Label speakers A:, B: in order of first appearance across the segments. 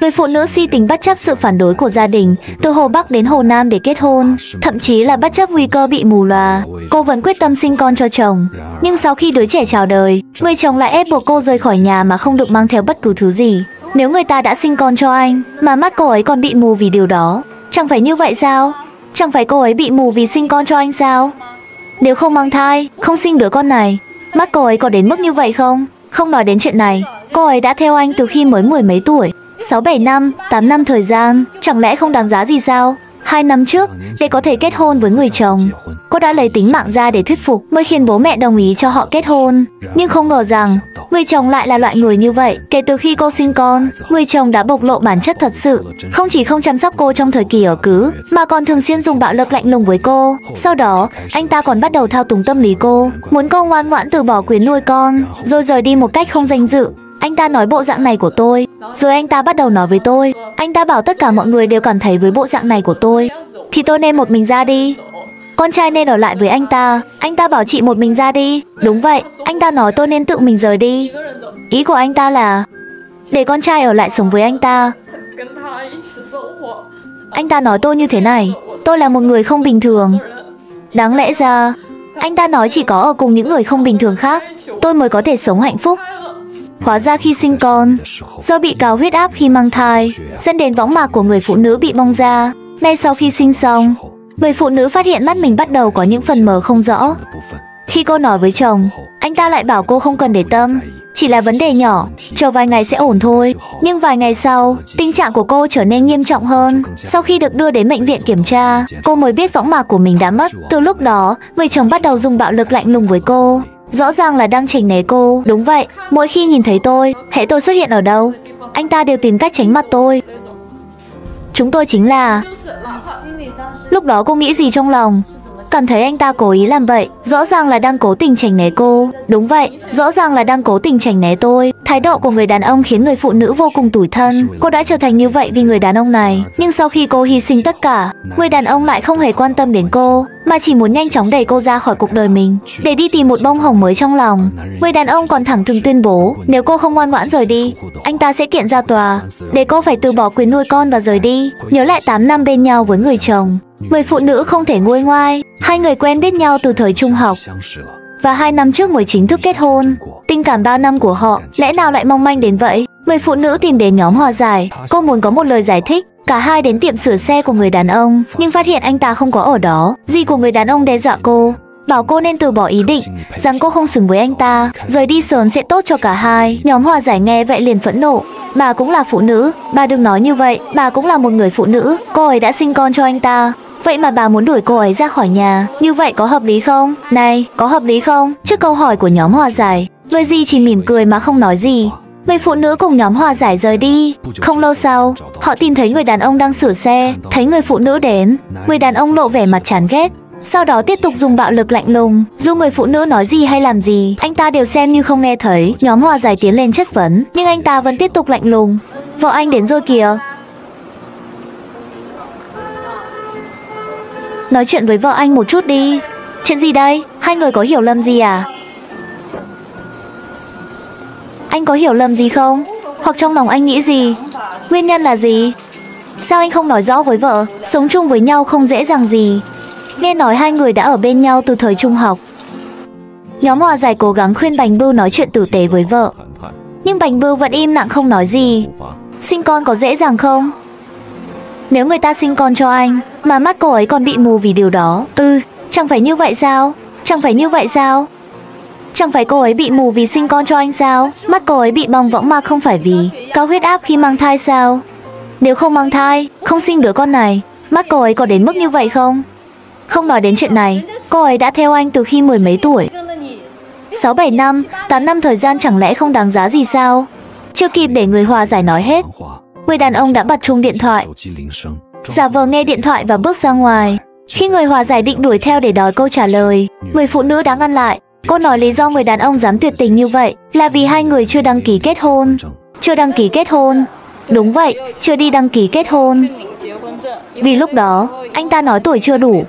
A: Người phụ nữ si tình bất chấp sự phản đối của gia đình, từ Hồ Bắc đến Hồ Nam để kết hôn, thậm chí là bất chấp nguy cơ bị mù lòa, cô vẫn quyết tâm sinh con cho chồng. Nhưng sau khi đứa trẻ chào đời, người chồng lại ép buộc cô rời khỏi nhà mà không được mang theo bất cứ thứ gì. Nếu người ta đã sinh con cho anh, mà mắt cô ấy còn bị mù vì điều đó, chẳng phải như vậy sao? Chẳng phải cô ấy bị mù vì sinh con cho anh sao? Nếu không mang thai, không sinh đứa con này, mắt cô ấy có đến mức như vậy không? Không nói đến chuyện này, cô ấy đã theo anh từ khi mới mười mấy tuổi, 6-7 năm, 8 năm thời gian, chẳng lẽ không đáng giá gì sao? 2 năm trước, để có thể kết hôn với người chồng, cô đã lấy tính mạng ra để thuyết phục mới khiến bố mẹ đồng ý cho họ kết hôn. Nhưng không ngờ rằng, người chồng lại là loại người như vậy. Kể từ khi cô sinh con, người chồng đã bộc lộ bản chất thật sự. Không chỉ không chăm sóc cô trong thời kỳ ở cữ, mà còn thường xuyên dùng bạo lực lạnh lùng với cô. Sau đó, anh ta còn bắt đầu thao túng tâm lý cô, muốn cô ngoan ngoãn từ bỏ quyền nuôi con, rồi rời đi một cách không danh dự. Anh ta nói bộ dạng này của tôi, rồi anh ta bắt đầu nói với tôi. Anh ta bảo tất cả mọi người đều cảm thấy với bộ dạng này của tôi, thì tôi nên một mình ra đi. Con trai nên ở lại với anh ta. Anh ta bảo chị một mình ra đi. Đúng vậy, anh ta nói tôi nên tự mình rời đi. Ý của anh ta là để con trai ở lại sống với anh ta. Anh ta nói tôi như thế này, tôi là một người không bình thường. Đáng lẽ ra, anh ta nói chỉ có ở cùng những người không bình thường khác, tôi mới có thể sống hạnh phúc. Hóa ra khi sinh con, do bị cao huyết áp khi mang thai, dẫn đến võng mạc của người phụ nữ bị bong ra. Ngay sau khi sinh xong, người phụ nữ phát hiện mắt mình bắt đầu có những phần mờ không rõ. Khi cô nói với chồng, anh ta lại bảo cô không cần để tâm, chỉ là vấn đề nhỏ, chờ vài ngày sẽ ổn thôi. Nhưng vài ngày sau, tình trạng của cô trở nên nghiêm trọng hơn. Sau khi được đưa đến bệnh viện kiểm tra, cô mới biết võng mạc của mình đã mất. Từ lúc đó, người chồng bắt đầu dùng bạo lực lạnh lùng với cô. Rõ ràng là đang tránh né cô. Đúng vậy, mỗi khi nhìn thấy tôi, hễ tôi xuất hiện ở đâu, anh ta đều tìm cách tránh mặt tôi. Chúng tôi chính là... Lúc đó cô nghĩ gì trong lòng? Cảm thấy anh ta cố ý làm vậy, rõ ràng là đang cố tình tránh né cô. Đúng vậy, rõ ràng là đang cố tình tránh né tôi. Thái độ của người đàn ông khiến người phụ nữ vô cùng tủi thân. Cô đã trở thành như vậy vì người đàn ông này. Nhưng sau khi cô hy sinh tất cả, người đàn ông lại không hề quan tâm đến cô, mà chỉ muốn nhanh chóng đẩy cô ra khỏi cuộc đời mình, để đi tìm một bông hồng mới trong lòng. Người đàn ông còn thẳng thừng tuyên bố, nếu cô không ngoan ngoãn rời đi, anh ta sẽ kiện ra tòa, để cô phải từ bỏ quyền nuôi con và rời đi. Nhớ lại 8 năm bên nhau với người chồng, người phụ nữ không thể nguôi ngoai. Hai người quen biết nhau từ thời trung học, và 2 năm trước mới chính thức kết hôn. Tình cảm 3 năm của họ lẽ nào lại mong manh đến vậy? Người phụ nữ tìm đến nhóm hòa giải, cô muốn có một lời giải thích. Cả hai đến tiệm sửa xe của người đàn ông, nhưng phát hiện anh ta không có ở đó. Dì của người đàn ông đe dọa cô, bảo cô nên từ bỏ ý định, rằng cô không xứng với anh ta, rời đi sớm sẽ tốt cho cả hai. Nhóm hòa giải nghe vậy liền phẫn nộ. Bà cũng là phụ nữ, bà đừng nói như vậy, bà cũng là một người phụ nữ, cô ấy đã sinh con cho anh ta. Vậy mà bà muốn đuổi cô ấy ra khỏi nhà, như vậy có hợp lý không? Này, có hợp lý không? Trước câu hỏi của nhóm hòa giải, người dì chỉ mỉm cười mà không nói gì. Người phụ nữ cùng nhóm hòa giải rời đi. Không lâu sau, họ tìm thấy người đàn ông đang sửa xe. Thấy người phụ nữ đến, người đàn ông lộ vẻ mặt chán ghét, sau đó tiếp tục dùng bạo lực lạnh lùng. Dù người phụ nữ nói gì hay làm gì, anh ta đều xem như không nghe thấy. Nhóm hòa giải tiến lên chất vấn, nhưng anh ta vẫn tiếp tục lạnh lùng. Vợ anh đến rồi kìa. Nói chuyện với vợ anh một chút đi. Chuyện gì đây? Hai người có hiểu lầm gì à? Anh có hiểu lầm gì không? Hoặc trong lòng anh nghĩ gì? Nguyên nhân là gì? Sao anh không nói rõ với vợ? Sống chung với nhau không dễ dàng gì. Nghe nói hai người đã ở bên nhau từ thời trung học. Nhóm hòa giải cố gắng khuyên Bành Bưu nói chuyện tử tế với vợ, nhưng Bành Bưu vẫn im lặng không nói gì. Sinh con có dễ dàng không? Nếu người ta sinh con cho anh, mà mắt cô ấy còn bị mù vì điều đó, chẳng phải như vậy sao? Chẳng phải như vậy sao? Chẳng phải cô ấy bị mù vì sinh con cho anh sao? Mắt cô ấy bị bong võng mạc không phải vì cao huyết áp khi mang thai sao? Nếu không mang thai, không sinh đứa con này, mắt cô ấy có đến mức như vậy không? Không nói đến chuyện này, cô ấy đã theo anh từ khi mười mấy tuổi. 6-7 năm, 8 năm thời gian chẳng lẽ không đáng giá gì sao? Chưa kịp để người hòa giải nói hết, người đàn ông đã bật chuông điện thoại, giả vờ nghe điện thoại và bước ra ngoài. Khi người hòa giải định đuổi theo để đòi câu trả lời, người phụ nữ đã ngăn lại. Cô nói lý do người đàn ông dám tuyệt tình như vậy là vì hai người chưa đăng ký kết hôn. Chưa đăng ký kết hôn. Đúng vậy, chưa đi đăng ký kết hôn. Vì lúc đó, anh ta nói tuổi chưa đủ.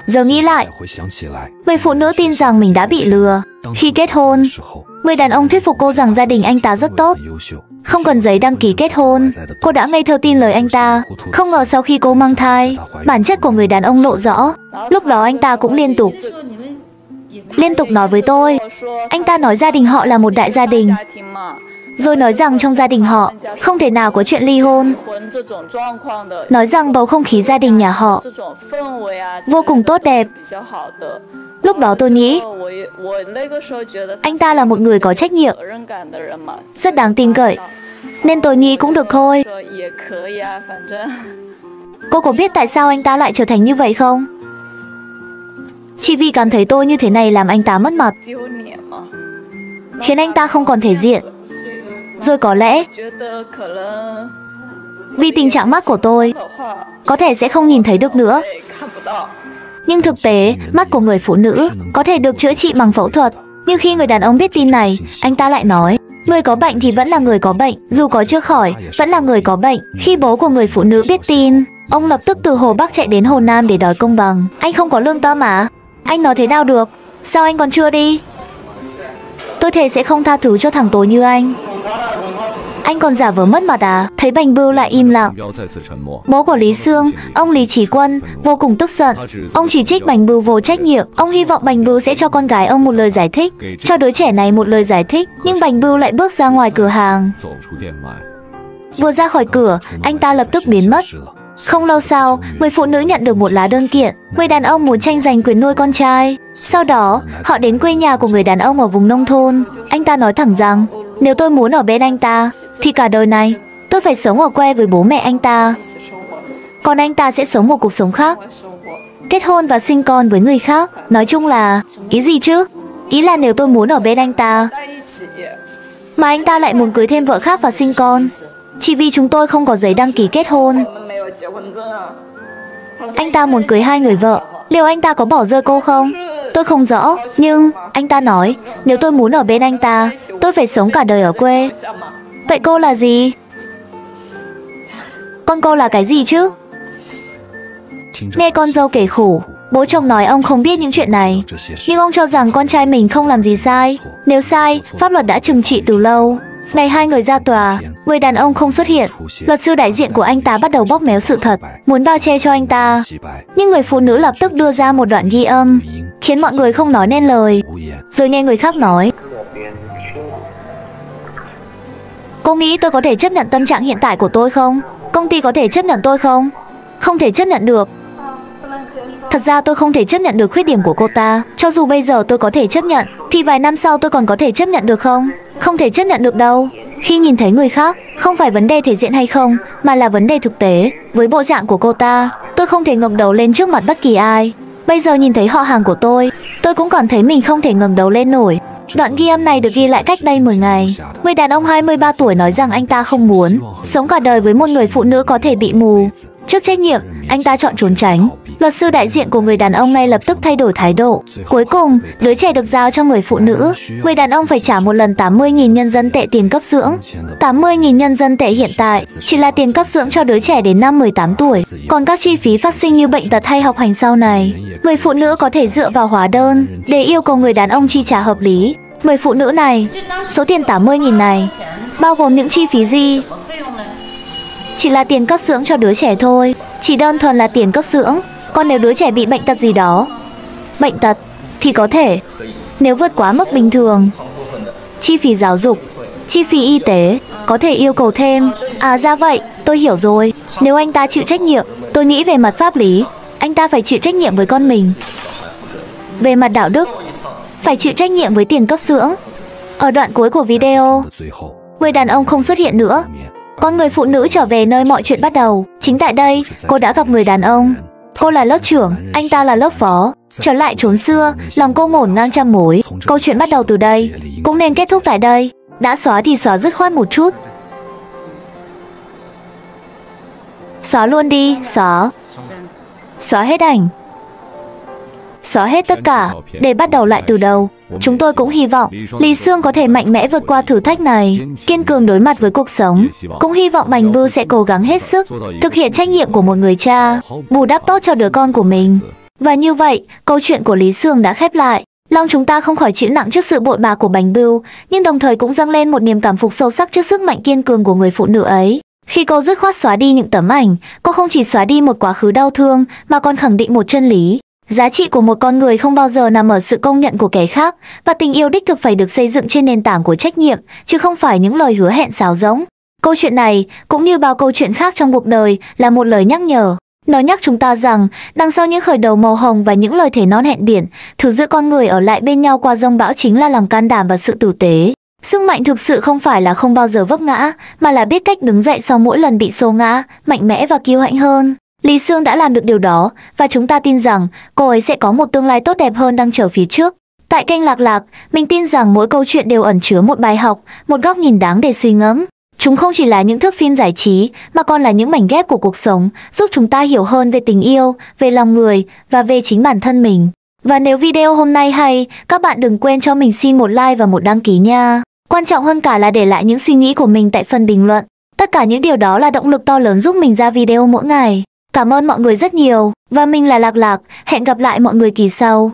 A: Giờ nghĩ lại, người phụ nữ tin rằng mình đã bị lừa. Khi kết hôn, Người đàn ông thuyết phục cô rằng gia đình anh ta rất tốt, không cần giấy đăng ký kết hôn. Cô đã ngây thơ tin lời anh ta. Không ngờ sau khi cô mang thai, bản chất của người đàn ông lộ rõ. Lúc đó anh ta cũng liên tục nói với tôi. Anh ta nói gia đình họ là một đại gia đình, rồi nói rằng trong gia đình họ không thể nào có chuyện ly hôn. Nói rằng bầu không khí gia đình nhà họ vô cùng tốt đẹp. Lúc đó tôi nghĩ anh ta là một người có trách nhiệm, rất đáng tin cậy, nên tôi nghĩ cũng được thôi. Cô có biết tại sao anh ta lại trở thành như vậy không? Chỉ vì cảm thấy tôi như thế này làm anh ta mất mặt, khiến anh ta không còn thể diện. Rồi có lẽ vì tình trạng mắt của tôi có thể sẽ không nhìn thấy được nữa. Nhưng thực tế, mắt của người phụ nữ có thể được chữa trị bằng phẫu thuật. Nhưng khi người đàn ông biết tin này, anh ta lại nói, người có bệnh thì vẫn là người có bệnh, dù có chữa khỏi, vẫn là người có bệnh. Khi bố của người phụ nữ biết tin, ông lập tức từ Hồ Bắc chạy đến Hồ Nam để đòi công bằng. Anh không có lương tâm à? Anh nói thế nào được? Sao anh còn chưa đi? Tôi thề sẽ không tha thứ cho thằng tối như anh. Anh còn giả vờ mất mặt à? Thấy Bành Bưu lại im lặng. Bố của Lý Sương, ông Lý Chí Quân, vô cùng tức giận. Ông chỉ trích Bành Bưu vô trách nhiệm. Ông hy vọng Bành Bưu sẽ cho con gái ông một lời giải thích, cho đứa trẻ này một lời giải thích. Nhưng Bành Bưu lại bước ra ngoài cửa hàng. Vừa ra khỏi cửa, anh ta lập tức biến mất. Không lâu sau, người phụ nữ nhận được một lá đơn kiện. Người đàn ông muốn tranh giành quyền nuôi con trai. Sau đó, họ đến quê nhà của người đàn ông ở vùng nông thôn. Anh ta nói thẳng rằng, nếu tôi muốn ở bên anh ta, thì cả đời này, tôi phải sống ở quê với bố mẹ anh ta. Còn anh ta sẽ sống một cuộc sống khác, kết hôn và sinh con với người khác. Nói chung là, ý gì chứ? Ý là nếu tôi muốn ở bên anh ta, mà anh ta lại muốn cưới thêm vợ khác và sinh con, chỉ vì chúng tôi không có giấy đăng ký kết hôn. Anh ta muốn cưới 2 người vợ. Liệu anh ta có bỏ rơi cô không? Tôi không rõ. Nhưng anh ta nói, nếu tôi muốn ở bên anh ta, tôi phải sống cả đời ở quê. Vậy cô là gì? Con cô là cái gì chứ? Nghe con dâu kể khổ, bố chồng nói ông không biết những chuyện này, nhưng ông cho rằng con trai mình không làm gì sai. Nếu sai, pháp luật đã trừng trị từ lâu. Ngày 2 người ra tòa, người đàn ông không xuất hiện. Luật sư đại diện của anh ta bắt đầu bóp méo sự thật, muốn bao che cho anh ta. Nhưng người phụ nữ lập tức đưa ra một đoạn ghi âm, khiến mọi người không nói nên lời. Rồi nghe người khác nói, cô nghĩ tôi có thể chấp nhận tâm trạng hiện tại của tôi không? Công ty có thể chấp nhận tôi không? Không thể chấp nhận được. Thật ra tôi không thể chấp nhận được khuyết điểm của cô ta. Cho dù bây giờ tôi có thể chấp nhận, thì vài năm sau tôi còn có thể chấp nhận được không? Không thể chấp nhận được đâu. Khi nhìn thấy người khác, không phải vấn đề thể diện hay không, mà là vấn đề thực tế. Với bộ dạng của cô ta, tôi không thể ngẩng đầu lên trước mặt bất kỳ ai. Bây giờ nhìn thấy họ hàng của tôi cũng cảm thấy mình không thể ngẩng đầu lên nổi. Đoạn ghi âm này được ghi lại cách đây 10 ngày. Người đàn ông 23 tuổi nói rằng anh ta không muốn sống cả đời với một người phụ nữ có thể bị mù. Trước trách nhiệm, anh ta chọn trốn tránh. Luật sư đại diện của người đàn ông ngay lập tức thay đổi thái độ. Cuối cùng, đứa trẻ được giao cho người phụ nữ. Người đàn ông phải trả một lần 80.000 nhân dân tệ tiền cấp dưỡng. 80.000 nhân dân tệ hiện tại chỉ là tiền cấp dưỡng cho đứa trẻ đến năm 18 tuổi. Còn các chi phí phát sinh như bệnh tật hay học hành sau này, người phụ nữ có thể dựa vào hóa đơn để yêu cầu người đàn ông chi trả hợp lý. Người phụ nữ này, số tiền 80.000 này bao gồm những chi phí gì? Chỉ là tiền cấp dưỡng cho đứa trẻ thôi, chỉ đơn thuần là tiền cấp dưỡng. Còn nếu đứa trẻ bị bệnh tật gì đó, bệnh tật, thì có thể, nếu vượt quá mức bình thường, chi phí giáo dục, chi phí y tế, có thể yêu cầu thêm. À ra vậy, tôi hiểu rồi. Nếu anh ta chịu trách nhiệm, tôi nghĩ về mặt pháp lý, anh ta phải chịu trách nhiệm với con mình. Về mặt đạo đức, phải chịu trách nhiệm với tiền cấp dưỡng. Ở đoạn cuối của video, người đàn ông không xuất hiện nữa. Con người phụ nữ trở về nơi mọi chuyện bắt đầu. Chính tại đây, cô đã gặp người đàn ông. Cô là lớp trưởng, anh ta là lớp phó. Trở lại chốn xưa, lòng cô ngổn ngang trăm mối. Câu chuyện bắt đầu từ đây, cũng nên kết thúc tại đây. Đã xóa thì xóa dứt khoát một chút. Xóa luôn đi, xóa. Xóa hết ảnh. Xóa hết tất cả, để bắt đầu lại từ đầu. Chúng tôi cũng hy vọng Lý Sương có thể mạnh mẽ vượt qua thử thách này, kiên cường đối mặt với cuộc sống. Cũng hy vọng Bành Bưu sẽ cố gắng hết sức, thực hiện trách nhiệm của một người cha, bù đắp tốt cho đứa con của mình. Và như vậy, câu chuyện của Lý Sương đã khép lại. Lòng chúng ta không khỏi chịu nặng trước sự bội bạc của Bành Bưu, nhưng đồng thời cũng dâng lên một niềm cảm phục sâu sắc trước sức mạnh kiên cường của người phụ nữ ấy. Khi cô dứt khoát xóa đi những tấm ảnh, cô không chỉ xóa đi một quá khứ đau thương mà còn khẳng định một chân lý. Giá trị của một con người không bao giờ nằm ở sự công nhận của kẻ khác, và tình yêu đích thực phải được xây dựng trên nền tảng của trách nhiệm, chứ không phải những lời hứa hẹn sáo rỗng. Câu chuyện này, cũng như bao câu chuyện khác trong cuộc đời, là một lời nhắc nhở. Nó nhắc chúng ta rằng, đằng sau những khởi đầu màu hồng và những lời thề non hẹn biển, thứ giữ con người ở lại bên nhau qua dông bão chính là lòng can đảm và sự tử tế. Sức mạnh thực sự không phải là không bao giờ vấp ngã, mà là biết cách đứng dậy sau mỗi lần bị xô ngã, mạnh mẽ và kiêu hãnh hơn. Lý Sương đã làm được điều đó, và chúng ta tin rằng cô ấy sẽ có một tương lai tốt đẹp hơn đang chờ phía trước. Tại kênh Lạc Lạc, mình tin rằng mỗi câu chuyện đều ẩn chứa một bài học, một góc nhìn đáng để suy ngẫm. Chúng không chỉ là những thước phim giải trí, mà còn là những mảnh ghép của cuộc sống, giúp chúng ta hiểu hơn về tình yêu, về lòng người, và về chính bản thân mình. Và nếu video hôm nay hay, các bạn đừng quên cho mình xin một like và một đăng ký nha. Quan trọng hơn cả là để lại những suy nghĩ của mình tại phần bình luận. Tất cả những điều đó là động lực to lớn giúp mình ra video mỗi ngày. Cảm ơn mọi người rất nhiều, và mình là Lạc Lạc, hẹn gặp lại mọi người kỳ sau.